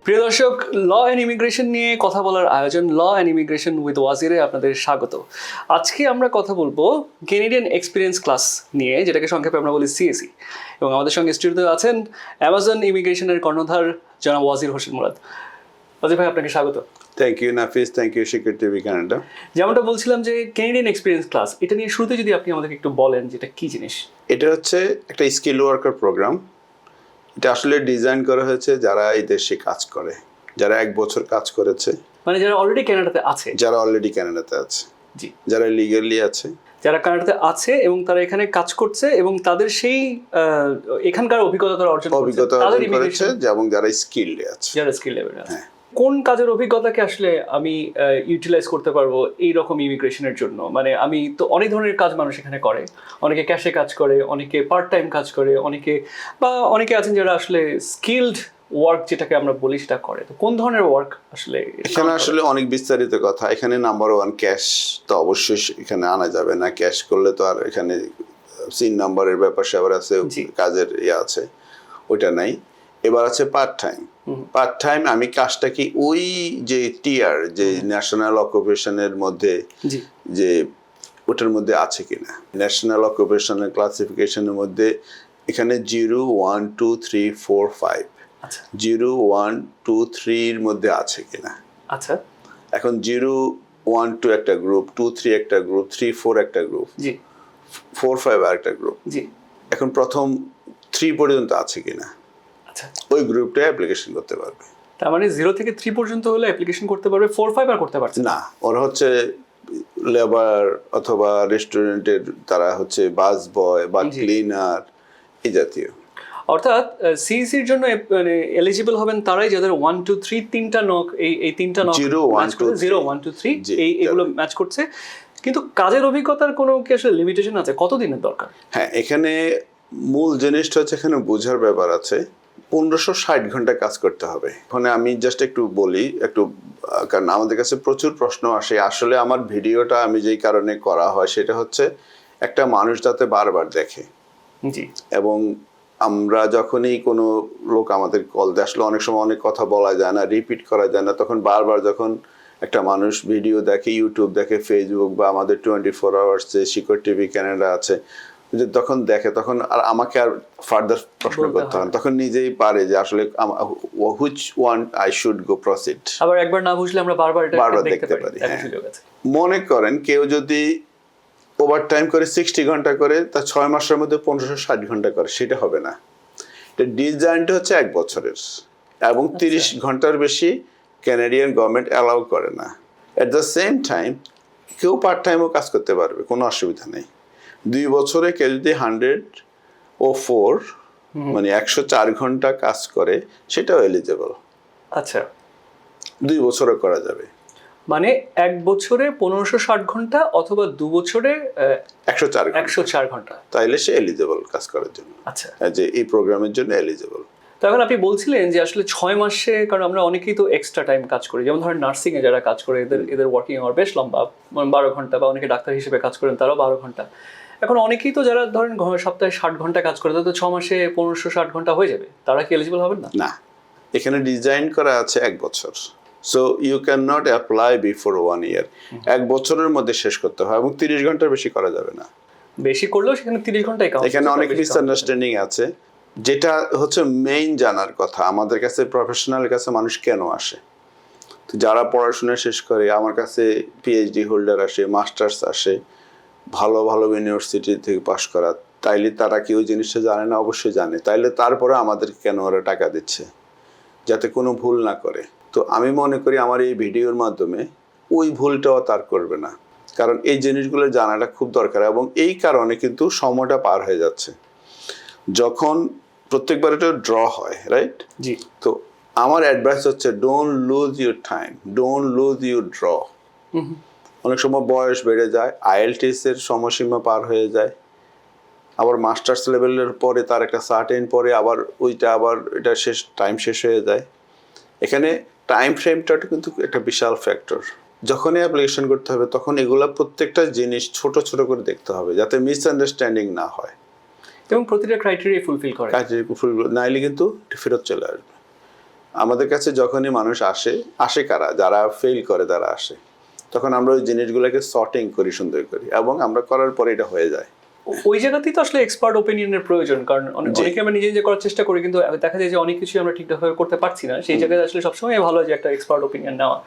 প্রিয় দর্শক, law and immigration নিয়ে কথা বলার আয়োজন ল অ্যান্ড ইমিগ্রেশন উইথ ওয়াজিরে আপনাদের স্বাগত। আজকে আমরা কথা বলবো কেনেডিয়ান এক্সপিরিয়েন্স ক্লাস নিয়ে, যেটাকে সংক্ষেপে আমরা বলি সিএসি। এবং আমাদের সঙ্গে স্টুডিওতে আছেন অ্যামাজন ইমিগ্রেশনের কর্ণধার জনাব ওয়াজির হোসেন মুরাদ। ওয়াজির ভাই, আপনাকে স্বাগত। Thank you Nafis, thank you Shikar TV Canada. যেমনটা বলছিলাম যে কেনেডিয়ান এক্সপিরিয়েন্স ক্লাস, এটা নিয়ে শুরুতে যদি আপনি আমাদেরকে একটু বলেন যে এটা কী জিনিস। এটা হচ্ছে একটা স্কিল ওয়ার্কার প্রোগ্রাম। এটা আসলে ডিজাইন করা হয়েছে যারা এই দেশে কাজ করে, যারা 1 বছর কাজ করেছে, মানে যারা অলরেডি কানাডাতে আছে, যারা অলরেডি কানাডাতে আছে, জি, যারা লিগালি আছে, যারা কানাডাতে আছে এবং তারা এখানে কাজ করছে এবং তাদের সেই এখানকার অভিজ্ঞতা তারা অর্জন করেছে এবং যারা স্কিলড আছে, যারা স্কিল লেভেলে আছে। কোন কাজের অভিজ্ঞতাকে আসলে আমি ইউটিলাইজ করতে পারবো এই রকম ইমিগ্রেশনের জন্য? মানে আমি তো অনেক ধরনের কাজ মানুষ এখানে করে, অনেকে ক্যাশে কাজ করে, অনেকে পার্ট টাইম কাজ করে, অনেকে আছেন যারা আসলে স্কিলড ওয়ার্ক যেটাকে আমরা বলি সেটা করে। তো কোন ধরনের ওয়ার্ক আসলে এখানে আসলে অনেক বিস্তারিত কথা। এখানে নাম্বার 1 ক্যাশ তো অবশ্যই এখানে আনা যাবে না। ক্যাশ করলে তো আর এখানে সিন নাম্বারের ব্যাপার স্যাপার আছে, কাজের আছে, ওইটা নাই। এবার আছে পার্ট টাইম। পার্ট টাইম আমি কাজটা কি ওই যে টিআর, যে ন্যাশনাল অকুপেশনের মধ্যে, যে ওটার মধ্যে আছে কিনা। ন্যাশনাল অকুপেশনাল ক্লাসিফিকেশনের মধ্যে এখানে 0, 1, 2, 3, 4, 5, 0, 1, 2, 3 এর মধ্যে আছে কিনা। আচ্ছা, এখন 0, 1, 2 একটা গ্রুপ, 2, 3 একটা গ্রুপ, 3, 4 একটা গ্রুপ, 4, 5 আর একটা গ্রুপ। এখন প্রথম 3 পর্যন্ত আছে কিনা, ওই গ্রুপটা অ্যাপ্লিকেশন করতে পারবে। তার মানে 0 থেকে 3 পর্যন্ত হলে অ্যাপ্লিকেশন করতে পারবে, 4, 5 আর করতে পারছে না। ওরা হচ্ছে লেবার অথবা রেস্টুরেন্টের, তারা হচ্ছে বাস বয় বা ক্লিনার, এই জাতীয়। অর্থাৎ সিইসির জন্য মানে এলিজিবল হবেন তারাই যাদের 1, 2, 3 তিনটা নক, এই তিনটা নক 0, 1, 2, 3 এগুলো ম্যাচ করছে। কিন্তু কাজের অভিজ্ঞতার কোনো কি আসলে লিমিটেশন আছে? কতদিনের দরকার? হ্যাঁ, এখানে মূল জিনিসটা হচ্ছে এখানে বোঝার ব্যাপার আছে। 1560 ঘন্টা কাজ করতে হবে। ওখানে আমি জাস্ট একটু বলি, কারণ আমাদের কাছে প্রচুর প্রশ্ন আসে। আসলে আমার ভিডিওটা আমি যেই কারণে করা হয় সেটা হচ্ছে একটা মানুষ যাতে বারবার দেখে। জি। এবং আমরা যখনই কোনো লোক আমাদের কল দেয়, আসলে অনেক সময় অনেক কথা বলা যায় না, রিপিট করা যায় না, তখন বারবার যখন একটা মানুষ ভিডিও দেখে, ইউটিউব দেখে, ফেসবুক বা আমাদের 24 আওয়ার্স যে শিকর টিভি কানাডা আছে, তখন দেখে, তখন আর আমাকে আর ফার্দার প্রশ্ন করতে হয়, তখন নিজেই পারে যে আসলে which one I should go proceed. আবার একবার না বুঝলে আমরা বারবার দেখতে পারি। মনে করেন কেউ যদি ওভার টাইম করে 60 ঘন্টা করে, তা 6 মাসের মধ্যে 1560 ঘন্টা করে, সেটা হবে না। এটা ডিজাইনটা হচ্ছে 1 বছরের এবং 30 ঘন্টার বেশি ক্যানাডিয়ান গভর্নমেন্ট অ্যালাউ করে না। এট দ্য সেম টাইম কেউ পার্ট টাইমও কাজ করতে পারবে, কোনো অসুবিধা নেই। 2 বছরে কেউ যদি 104 মানে 104 ঘন্টা কাজ করে, সেটাও এলিজেবল। আচ্ছা, 2 বছরে করা যাবে। মানে 1 বছরে 1560 ঘন্টা অথবা 2 বছরে 104 ঘন্টা, তাইলে সে এলিজেবল কাজ করার জন্য। আচ্ছা, যে এই প্রোগ্রামের জন্য এলিজেবল। তখন আপনি বলছিলেন যে আসলে 6 মাসে, কারণ আমরা অনেকেই তো এক্সট্রা টাইম কাজ করি, যেমন ধরেন নার্সিং এ যারা কাজ করে এদের ওয়ার্কিং আওয়ার বেশ লম্বা, 12 ঘন্টা, বা অনেকে ডাক্তার হিসেবে কাজ করেন তারাও 12 ঘন্টা। এখন অনেকেই তো যারা ধরেন সপ্তাহে 60 ঘন্টা কাজ করে, তাদের 6 মাসে 1560 ঘন্টা হয়ে যাবে, তারা কি এলিজিবল হবেন না? না, এখানে ডিজাইন করা আছে 1 বছর। So you can not apply before 1 year. 1 বছরের মধ্যে শেষ করতে হয় এবং 30 ঘন্টার বেশি করা যাবে না। বেশি করলেও সেখানে 30 ঘন্টাই কাউন্ট। এখানে অনেক মিসআন্ডারস্ট্যান্ডিং আছে, যেটা হচ্ছে মেইন জানার কথা আমাদের কাছে। প্রফেশনাল কাছে মানুষ কেন আসে? তো যারা পড়াশোনা শেষ করে, আমার কাছে পিএইচডি হোল্ডার আসে, মাস্টার্স আসে, ভালো ভালো ইউনিভার্সিটি থেকে পাশ করা, তাইলে তারা কি ওই জিনিসটা জানে না? অবশ্যই জানে। তাইলে তারপরে আমাদেরকে কেন ওরা টাকা দিচ্ছে? যাতে কোনো ভুল না করে। তো আমি মনে করি আমার এই ভিডিওর মাধ্যমে ওই ভুলটাও তার করবে না, কারণ এই জিনিসগুলো জানাটা খুব দরকার। এবং এই কারণে কিন্তু সময়টা পার হয়ে যাচ্ছে। যখন প্রত্যেকবার এটা ড্র হয়, রাইট? জি। তো আমার অ্যাডভাইস হচ্ছে don't lose your time, don't lose your draw. অনেক সময় বয়স বেড়ে যায়, আইএলটিএস এর সময়সীমা পার হয়ে যায়, আবার মাস্টার্স লেভেলের পরে তার একটা সার্টেন পরে আবার ওইটা আবার এটা টাইম শেষ হয়ে যায়। এখানে টাইম ফ্রেমটা কিন্তু একটা বিশাল ফ্যাক্টর। যখনই অ্যাপ্লিকেশন করতে হবে তখন এগুলা প্রত্যেকটা জিনিস ছোট ছোট করে দেখতে হবে, যাতে মিসআন্ডারস্ট্যান্ডিং না হয় এবং প্রতিটা ক্রাইটেরিয়া ফুলফিল করে। নাইলে কিন্তু ফেরত চলে আসবে। আমাদের কাছে যখনই মানুষ আসে কারা, যারা ফেল করে তারা আসে, তখন আমরা ওই জিনিসগুলোকে সর্টিং করি, সুন্দর করি, এবং আমরা করার পরে এটা হয়ে যায়। ওই জায়গাতেই তো আসলে এক্সপার্ট ওপিনিয়নের প্রয়োজন, কারণ অনেকে আমরা নিজে নিজে করার চেষ্টা করি, কিন্তু দেখা যায় যে অনেক কিছু আমরা ঠিকঠাকভাবে করতে পারছি না। সেই জায়গায় আসলে সবসময় ভালো যে একটা এক্সপার্ট ওপিনিয়ন নেওয়া,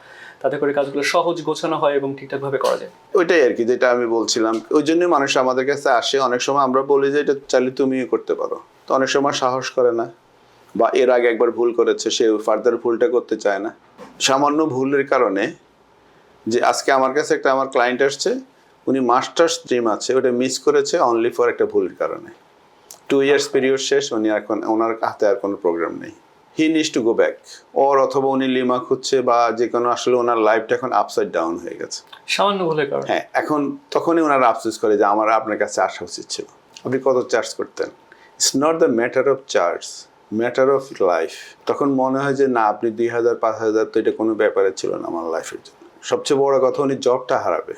তাতে করে কাজগুলো সহজ গোছানো হয় এবং ঠিকঠাকভাবে করা যায়। ওইটাই আর কি, যেটা আমি বলছিলাম, ওই জন্যই মানুষ আমাদের কাছে আসে। অনেক সময় আমরা বলি যে এটা চাইলে তুমিও করতে পারো, তো অনেক সময় সাহস করে না, বা এর আগে একবার ভুল করেছে, সে ফার্দার ভুলটা করতে চায় না। সামান্য ভুলের কারণে, যে আজকে আমার কাছে আমার ক্লায়েন্ট আসছে, উনি মাস্টার্স ড্রিম আছে, ওটা মিস করেছে অনলি ফর একটা ভুলের কারণে। 2 ইয়ার্স পিরিয়ড শেষ, উনি এখন ওনার হাতে আর কোনো প্রোগ্রাম নেই। হি নিডস টু গো ব্যাক, অথবা উনি লিমা খুঁজছে, বা যে কোনো, আসলে ওনার লাইফটা এখন আপসাইড ডাউন হয়ে গেছে সামান্য ভুলের কারণে। হ্যাঁ, এখন তখনই ওনারা আফসোস করে যে আমার আপনার কাছে আসা উচিত ছিল, আপনি কত চার্জ করতেন। It's not the matter of charge, matter of life. তখন মনে হয় যে না, আপনি 2000 5000 তো এটা কোনো ব্যাপারে ছিল না আমার লাইফের জন্য। সবচেয়ে বড় কথা, উনি জবটা হারাবে।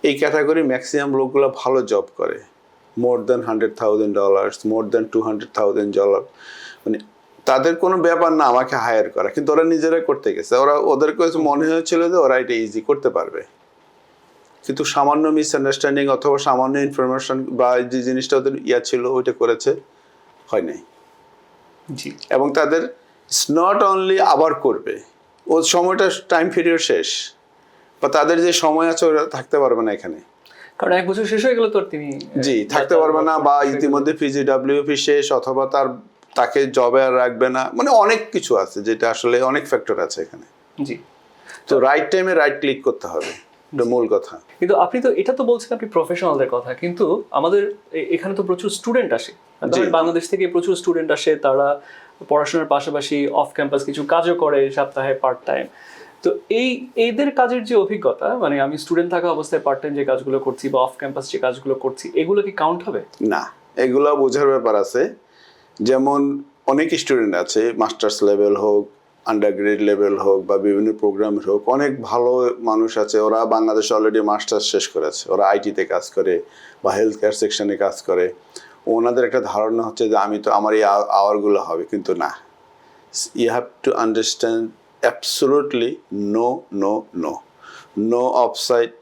এই ক্যাটাগরি ম্যাক্সিমাম লোকগুলো ভালো জব করে, মোর দ্যান $100,000, মোর দ্যান $200,000, মানে তাদের কোনো ব্যাপার না আমাকে হায়ার করা, কিন্তু ওরা নিজেরাই করতে গেছে। ওদের কাছে মনে হয়েছিল যে ওরা এটা ইজি করতে পারবে, কিন্তু সামান্য মিসআন্ডারস্ট্যান্ডিং অথবা সামান্য ইনফরমেশন বা যে জিনিসটা ওদের ছিল ওইটা করেছে, হয় নাই। জি। এবং তাদের নট অনলি আবার করবে, ও সময়টা টাইম পিরিয়ড শেষ, বা তাদের যে সময় আছে ওরা থাকতে পারবে না এখানে, কারণ 1 বছর শেষ হয়ে গেল তো তিনি জি থাকতে পারবে না, বা ইতিমধ্যে PGWP শেষ, অথবা তাকে জবে আর রাখবে না, মানে অনেক কিছু আছে, যেটা আসলে অনেক ফ্যাক্টর আছে এখানে। জি। তো রাইট টাইমে রাইট ক্লিক করতে হবে, এটা মূল কথা। কিন্তু আপনি তো এটা তো বলছেন আপনি প্রফেশনালদের কথা, কিন্তু আমাদের এখানে তো প্রচুর স্টুডেন্ট আসে, বাংলাদেশ থেকে প্রচুর স্টুডেন্ট আসে, তারা পড়াশোনার পাশাপাশি অফ ক্যাম্পাস কিছু কাজও করে, সপ্তাহে পার্ট টাইম। তো এইদের কাজের যে অভিজ্ঞতা, মানে আমি স্টুডেন্ট থাকা অবস্থায় পার্ট টাইম যে কাজগুলো করছি বা অফ ক্যাম্পাস যে কাজগুলো করছি, এগুলো কি কাউন্ট হবে? না, এগুলো বোঝার ব্যাপার আছে। যেমন অনেক স্টুডেন্ট আছে, মাস্টার্স লেভেল হোক, আন্ডারগ্রেড লেভেল হোক, বা বিভিন্ন প্রোগ্রাম হোক, অনেক ভালো মানুষ আছে, ওরা বাংলাদেশে অলরেডি মাস্টার্স শেষ করেছে, ওরা আইটিতে কাজ করে বা হেলথ কেয়ার সেকশনে কাজ করে। ওনাদের একটা ধারণা হচ্ছে যে আমি তো আমার এই আওয়ারগুলো হবে, কিন্তু না। You have to understand absolutely no offsite,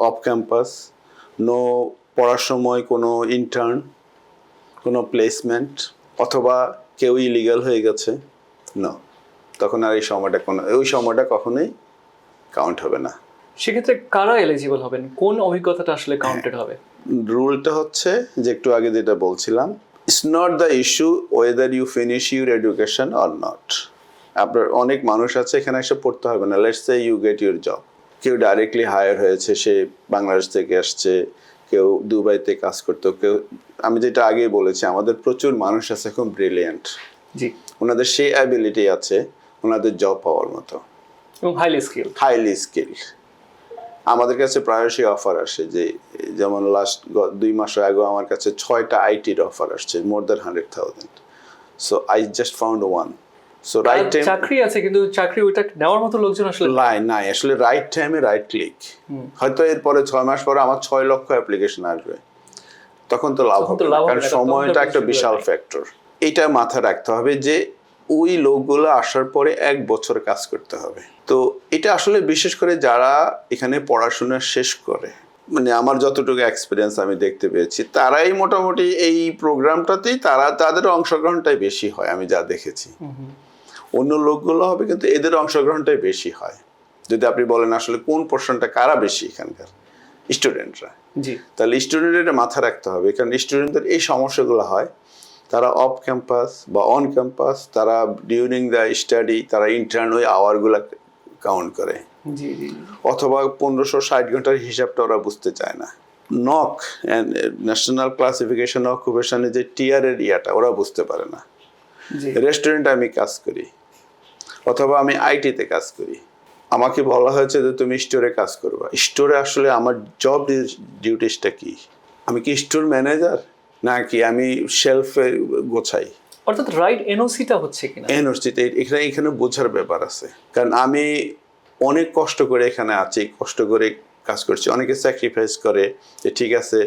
off campus, no পড়ার সময় কোনো ইন্টার্ন, কোনো প্লেসমেন্ট, অথবা কেউ ইলিগাল হয়ে গেছে, না, তখন আর ওই সময়টা কখনোই কাউন্ট হবে না। সেক্ষেত্রে কারা এলিজিবল হবেন, কোন অভিজ্ঞতাটা আসলে কাউন্টেড হবে? রুলটা হচ্ছে যে একটু আগে যেটা বলছিলাম, it's not the issue whether you finish your education or not. আপনার অনেক মানুষ আছে এখানে এসে পড়তে হবে না, let's say you get your job. কেউ ডাইরেক্টলি হায়ার হয়েছে, সে বাংলাদেশ থেকে আসছে, কেউ দুবাইতে কাজ করতো, কেউ, আমি যেটা আগেই বলেছি, আমাদের প্রচুর মানুষ আছে খুব ব্রিলিয়ান্ট, জি, ওনাদের সেই অ্যাবিলিটি আছে ওনাদের জব পাওয়ার মতো, এবং হাইলি স্কিল। আমাদের কাছে প্রায়শই অফার আসে, যে যেমন লাস্ট 2 মাস আগে আমার কাছে 6টা আইটির অফার আসছে, more than 100,000। So I just found one. So right time, চাকরি আছে কিন্তু চাকরি ওইটা নেওয়ার মতো লোকজন আসলে নাই, আসলে রাইট টাইমে রাইট ক্লিক। হয়তো এরপরে 6 মাস পরে আমার 6 লক্ষ অ্যাপ্লিকেশন আসবে, তখন তো লাভ হবে না, কারণ সময়টা একটা বিশাল ফ্যাক্টর। এইটা মাথায় রাখতে হবে যে ওই লোকগুলো আসার পরে 1 বছর কাজ করতে হবে। তো এটা আসলে বিশেষ করে যারা এখানে পড়াশোনা শেষ করে, মানে আমার যতটুকু এক্সপিরিয়েন্স আমি দেখতে পেয়েছি, তারাই মোটামুটি এই প্রোগ্রামটাতেই তাদের অংশগ্রহণটাই বেশি হয়, আমি যা দেখেছি। অন্য লোকগুলো হবে, কিন্তু এদের অংশগ্রহণটাই বেশি হয়। যদি আপনি বলেন আসলে কোন পোর্শনটা কারা বেশি, এখানকার স্টুডেন্টরা, জি, তাহলে স্টুডেন্টের মাথা রাখতে হবে, কারণ স্টুডেন্টদের এই সমস্যাগুলো হয়, তারা অফ ক্যাম্পাস বা অন ক্যাম্পাস, তারা ডিউরিং দ্য স্টাডি তারা ইন্টার্ন ওই আওয়ারগুলো কাউন্ট করে, জি, অথবা 1560 ঘন্টার হিসাবটা ওরা বুঝতে চায় না। নক ন্যাশনাল ক্লাসিফিকেশন অকুপেশনে যে টিয়ারের ইয়াটা ওরা বুঝতে পারে না। রেস্টুরেন্টে আমি কাজ করি, অথবা আমি আইটিতে কাজ করি, আমাকে বলা হয়েছে যে তুমি স্টোরে কাজ করবা। স্টোরে আসলে আমার জব ডিউটিসটা কি? আমি কি স্টোর ম্যানেজার, নাকি আমি শেলফে গোছাই? অর্থাৎ রাইট এনওসিটা হচ্ছে কিনা, এনওসিতে এখানে বোঝার ব্যাপার আছে। কারণ আমি অনেক কষ্ট করে এখানে আছি, কষ্ট করে কাজ করছি, অনেকে স্যাক্রিফাইস করে যে ঠিক আছে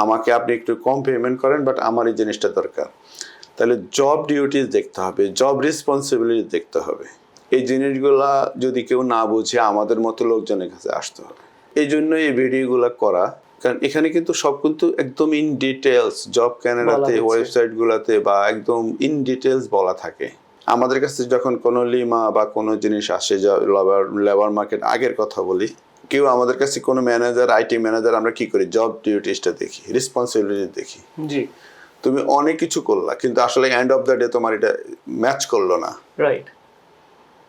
আমাকে আপনি একটু কম পেমেন্ট করেন, বাট আমার এই জিনিসটা দরকার। তাহলে জব ডিউটিস দেখতে হবে, জব রেসপন্সিবিলিটি দেখতে হবে। এই জিনিসগুলা যদি কেউ না বুঝে আমাদের মতো লোকজনের কাছে আসতে হবে। এই জন্য এই ভিডিওগুলো করা, কারণ এখানে কিন্তু সব কিন্তু একদম ইন ডিটেলস জব ক্যানাডাতে ওয়েবসাইটগুলোতে বা একদম ইন ডিটেলস বলা থাকে। আমাদের কাছে যখন কোনো লিমা বা কোনো জিনিস আসে, যা লেবার মার্কেট আগের কথা বলি, কেউ আমাদের কাছে কোনো ম্যানেজার, আইটি ম্যানেজার, আমরা কি করি, জব ডিউটিসটা দেখি, রেসপন্সিবিলিটি দেখি। জি, তুমি অনেক কিছু করলা কিন্তু আসলে এন্ড অফ দ্য ডে তোমার এটা ম্যাচ করলো না, রাইট।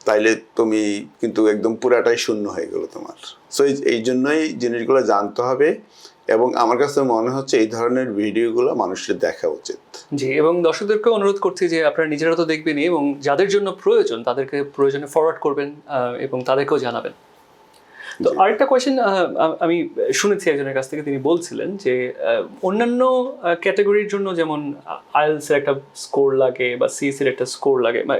তাইলে তুমি কিন্তু একদম পুরাটাই শূন্য হয়ে গেল তোমার। সো এই জন্যই জিনিসগুলো জানতে হবে, এবং আমার কাছে মনে হচ্ছে এই ধরনের ভিডিওগুলো মানুষের দেখা উচিত। জি, এবং দর্শকদেরকে অনুরোধ করছি যে আপনারা নিজেরা তো দেখবেনই, এবং যাদের জন্য প্রয়োজন তাদেরকে প্রয়োজনে ফরওয়ার্ড করবেন এবং তাদেরকেও জানাবেন। তো আরেকটা কোয়েশ্চেন আমি শুনেছি একজনের কাছ থেকে, তিনি বলছিলেন যে অন্যান্য ক্যাটাগরির জন্য যেমন আইএলস এর একটা স্কোর লাগে বা সিএসসি এর একটা স্কোর লাগে, বা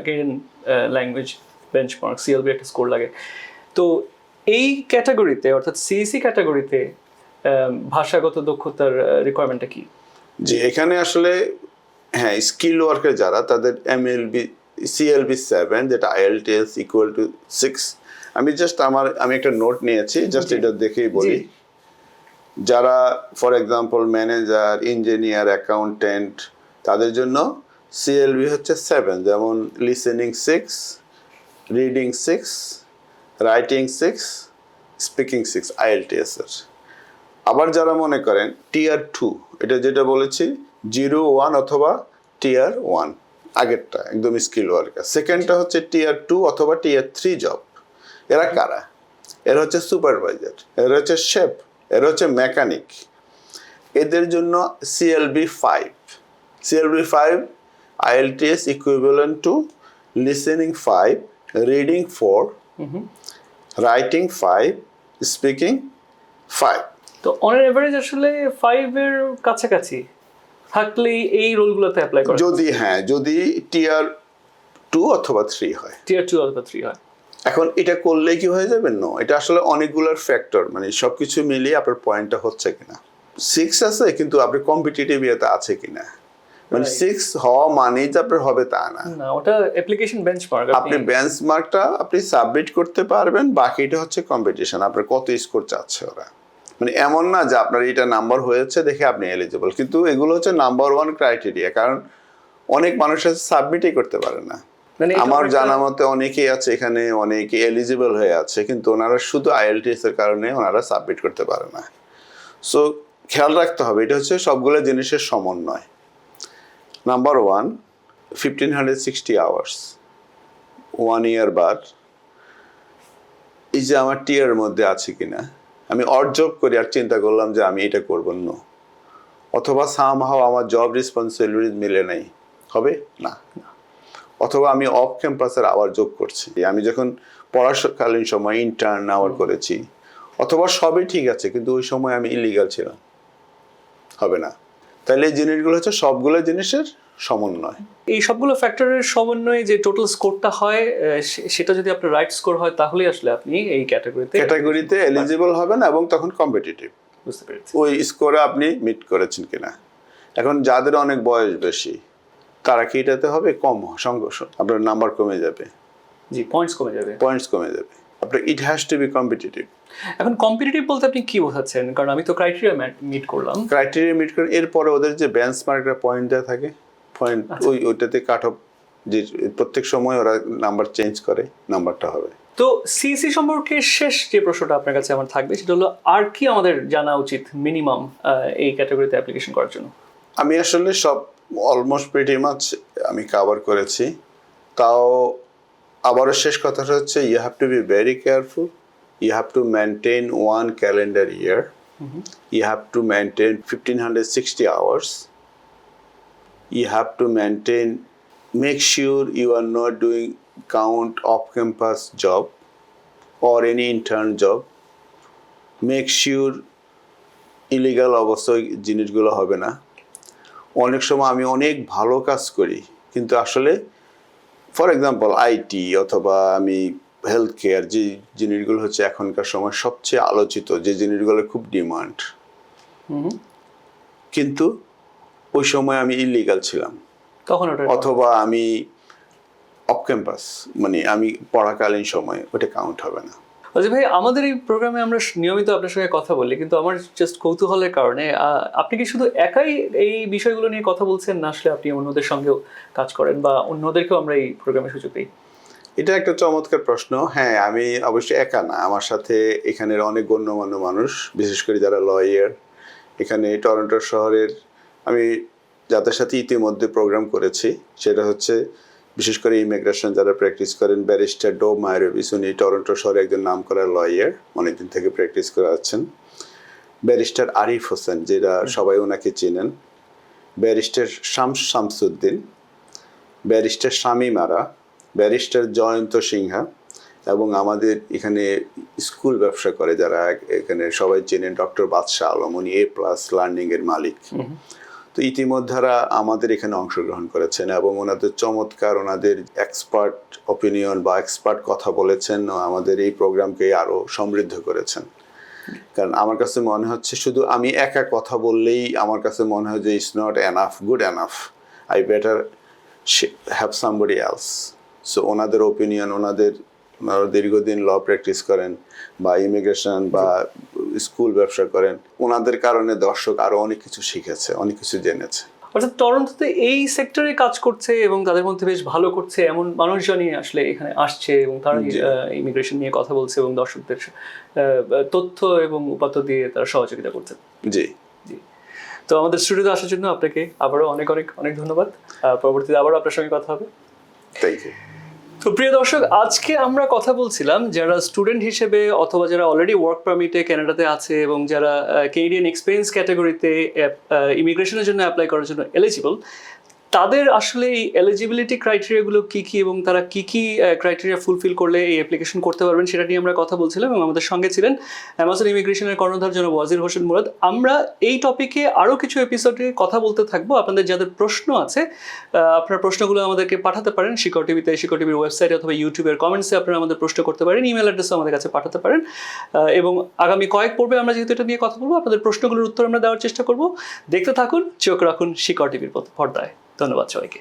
ল্যাঙ্গুয়েজ বেঞ্চমার্ক সিএলবি একটা স্কোর লাগে, তো এই ক্যাটাগরিতে অর্থাৎ সিএসসি ক্যাটাগরিতে ভাষাগত দক্ষতার রিকোয়ারমেন্টটা কি? যে এখানে আসলে হ্যাঁ, স্কিল ওয়ার্কার যারা, তাদের এমএলবি সিএলবি 7 যেটা আইএলটিএস ইকুয়াল টু 6। আমি একটা নোট নিয়েছি, জাস্ট এটা দেখেই বলি। যারা for example manager, engineer, accountant, তাদের জন্য সিএলবি হচ্ছে 7, যেমন listening 6, reading 6, writing 6, speaking 6 IELTS এর। আবার যারা মনে করেন টিয়ার 2, এটা যেটা বলেছি 0, 1 অথবা টিয়ার 1, আগেরটা একদম স্কিল ওয়ার্কার। সেকেন্ডটা হচ্ছে টিয়ার 2 অথবা টিয়ার 3 জব। এরা কারা? এরা হচ্ছে সুপারভাইজার, এরা হচ্ছে শেফ, এরা হচ্ছে মেকানিক। এদের জন্য CLB 5, CLB 5 IELTS equivalent to listening 5, reading 4, writing 5, speaking 5। তো অন এভারেজ আসলে 5 এর কাছাকাছি থাকলেই এই রোলগুলোতে অ্যাপ্লাই করা, যদি টিয়ার 2 অথবা 3 হয়, টিয়ার 2 অথবা 3 হয়। এখন এটা করলে কি হয়ে যাবে? না, এটা আসলে অনেকগুলোর ফ্যাক্টর, মানে সবকিছু মিলিয়ে আপনার পয়েন্টটা হচ্ছে কিনা। 6 আছে কিন্তু আপনি কম্পিটিটিভ ইয়েতে আছে কিনা, মানে 6 হওয়া মানেই যে আপনার হবে তা না। ওটা অ্যাপ্লিকেশন বেঞ্চমার্ক, আপনি বেঞ্চমার্কটা আপনি সাবমিট করতে পারবেন, বাকিটা হচ্ছে কম্পিটিশন, আপনার কত স্কোর চাচ্ছে ওরা। মানে এমন না যে আপনার এটা নাম্বার হয়েছে দেখে আপনি এলিজিবল, কিন্তু এগুলো হচ্ছে নাম্বার 1 ক্রাইটেরিয়া, কারণ অনেক মানুষ আছে সাবমিটই করতে পারে না। আমার জানা মতে অনেকেই আছে এখানে, অনেকে এলিজিবল হয়ে আছে, কিন্তু ওনারা শুধু আইএলটিএস এর কারণে ওনারা সাবমিট করতে পারে না। সো খেয়াল রাখতে হবে, এটা হচ্ছে সবগুলো জিনিসের সমন্বয়। নাম্বার 1, 1560 আওয়ার্স, 1 ইয়ার বার। এই যে আমার টিয়ার মধ্যে আছে কিনা, আমি অড জব করি আর চিন্তা করলাম যে আমি এটা করবো না, অথবা সামহাও আমার জব রেসপন্সিবিলিটি মিলে নাই, হবে না। অথবা আমি অফ ক্যাম্পাসের আওয়ার যোগ করছি, আমি যখন পড়াকালীন সময় ইন্টার্ন আওয়ার করেছি, অথবা সবই ঠিক আছে কিন্তু ওই সময় আমি ইলিগাল ছিলাম, হবে না। তাহলে এই জিনিসগুলো হচ্ছে সবগুলো জিনিসের সমন্বয়। এই সবগুলো ফ্যাক্টরের সমন্বয়ে যে টোটাল স্কোরটা হয়, সেটা যদি আপনার রাইট স্কোর হয় তাহলে আসলে আপনি এই ক্যাটাগরিতে এলিজিবল হবেন, এবং তখন কম্পিটিটিভ, বুঝতে পেরেছি, ওই স্কোরে আপনি মিট করেছেন কিনা। এখন যাদের অনেক বয়স বেশি, তারা কি এটাতে হবে? কম সংঘর্ষ, আপনার নাম্বার কমে যাবে, জি, পয়েন্টস কমে যাবে, আপনার it has to be competitive. এখন কম্পিটিটিভ বলতে আপনি কি বোঝাচ্ছেন? কারণ আমি তো ক্রাইটেরিয়া মিট করলাম, এরপরে ওদের যে বেঞ্চমার্কটা পয়েন্ট দেওয়া থাকে, পয়েন্ট ওইটাতে কাট অফ, যে প্রত্যেক সময় ওরা নাম্বার চেঞ্জ করে, নাম্বারটা হবে। তো সিসি সম্পর্কে শেষ যে প্রশ্নটা আপনার কাছে আমার থাকবে সেটা হলো, আর কি আমাদের জানা উচিত মিনিমাম এই ক্যাটাগরিতে অ্যাপ্লিকেশন করার জন্য? আমি আসলে সব অলমোস্ট প্রিটি মাচ আমি কভার করেছি। তাও আবারও শেষ কথাটা হচ্ছে, you have to be very careful, you have to maintain 1 calendar year, you have to maintain 1560 hours, you have to make sure you are not doing count off-campus job or any intern job. Make sure illegal অবশ্যই জিনিসগুলো হবে না। অনেক সময় আমি অনেক ভালো কাজ করি, কিন্তু আসলে ফর এক্সাম্পল আইটি অথবা আমি হেলথ কেয়ার, যে জিনিসগুলো হচ্ছে এখনকার সময় সবচেয়ে আলোচিত, যে জিনিসগুলো খুব ডিমান্ড, কিন্তু ওই সময় আমি ইলিগাল ছিলাম, তখন ওটা অথবা আমি অফ ক্যাম্পাস, মানে আমি পড়াকালীন সময়, ওটা কাউন্ট হবে না। অজয় ভাই, আমাদের এই প্রোগ্রামে আমরা নিয়মিত আপনার সঙ্গে কথা বলি, কিন্তু আমার জাস্ট কৌতূহলের কারণে আপনি কি শুধু একাই এই বিষয়গুলো নিয়ে কথা বলছেন, না আসলে আপনি অন্যদের সঙ্গেও কাজ করেন বা অন্যদেরকেও আমরা এই প্রোগ্রামে সুযোগ দিই? এটা একটা চমৎকার প্রশ্ন। হ্যাঁ, আমি অবশ্যই একা না, আমার সাথে এখানের অনেক গণ্যমান্য মানুষ, বিশেষ করে যারা লয়ার এখানে টরন্টো শহরের। আমি যাদের সাথে ইতিমধ্যে প্রোগ্রাম করেছি সেটা হচ্ছে বিশেষ করে ইমিগ্রেশন যারা প্র্যাকটিস করেন, ব্যারিস্টার ডো মাইরোভিস, উনি টরন্টো শহরে একজন নামকরা লয়ার, অনেকদিন থেকে প্র্যাকটিস করে আছেন। ব্যারিস্টার আরিফ হোসেন, যেটা সবাই ওনাকে চেনেন। ব্যারিস্টার শামসুদ্দিন, ব্যারিস্টার শামীম আরা, ব্যারিস্টার জয়ন্ত সিনহা, এবং আমাদের এখানে স্কুল ব্যবসা করে যারা এখানে সবাই চেনেন, ডক্টর বাদশাহ আলম, উনি A+ লার্নিংয়ের মালিক। তো ইতিমধ্যে আমাদের এখানে অংশগ্রহণ করেছেন এবং ওনাদের চমৎকার, ওনাদের এক্সপার্ট অপিনিয়ন বা এক্সপার্ট কথা বলেছেন, আমাদের এই প্রোগ্রামকে আরও সমৃদ্ধ করেছেন। কারণ আমার কাছে মনে হচ্ছে শুধু আমি একা কথা বললেই আমার কাছে মনে হয় যে it's not enough, good enough, I better have somebody else. So ওনাদের ওপিনিয়ন, ওনারা দীর্ঘদিন ল প্র্যাকটিস করেন বা ইমিগ্রেশন বা স্কুল ব্যবসা করেন, ওনাদের কারণে দর্শক আরো অনেক কিছু শিখেছে, অনেক কিছু জেনেছে। অর্থাৎ টরন্টোতে এই সেক্টরে কাজ করছে এবং তাদের মধ্যে বেশ ভালো করছে এমন মানুষজনই আসলে এখানে আসছে এবং তারা ইমিগ্রেশন নিয়ে কথা বলছে এবং দর্শকদের তথ্য এবং উপাত্ত দিয়ে তারা সহযোগিতা করছে। জি জি। তো আমাদের স্টুডিওতে আসার জন্য আপনাকে আবারও অনেক অনেক অনেক ধন্যবাদ। পরবর্তীতে আবারও আপনার সঙ্গে কথা হবে। Thank you. তো প্রিয় দর্শক, আজকে আমরা কথা বলছিলাম যারা স্টুডেন্ট হিসেবে অথবা যারা অলরেডি ওয়ার্ক পারমিটে কানাডাতে আছে এবং যারা কেনেডিয়ান এক্সপিরিয়েন্স ক্যাটাগরিতে ইমিগ্রেশনের জন্য অ্যাপ্লাই করার জন্য এলিজিবল, তাদের আসলে এই এলিজিবিলিটি ক্রাইটেরিয়াগুলো কী কী এবং তারা কী কী ক্রাইটেরিয়া ফুলফিল করলে এই অ্যাপ্লিকেশন করতে পারবেন সেটা নিয়ে আমরা কথা বলছিলাম এবং আমাদের সঙ্গে ছিলেন অ্যামাজন ইমিগ্রেশনের কর্ণধার জনাব ওয়াজির হোসেন মুরাদ। আমরা এই টপিকে আরও কিছু এপিসোডে কথা বলতে থাকবো। আপনাদের যাদের প্রশ্ন আছে আপনার প্রশ্নগুলো আমাদেরকে পাঠাতে পারেন শিকড় টিভিতে, শিকড় টিভির ওয়েবসাইটে অথবা ইউটিউবের কমেন্টসে আপনারা আমাদের প্রশ্ন করতে পারেন, ইমেল অ্যাড্রেসও আমাদের কাছে পাঠাতে পারেন। এবং আগামী কয়েক পর্বে আমরা যেহেতু এটা নিয়ে কথা বলবো, আপনাদের প্রশ্নগুলোর উত্তর আমরা দেওয়ার চেষ্টা করব। দেখতে থাকুন, চোখ রাখুন শিকড় টিভির পর্দায়। ধন্যবাদ সবাইকে।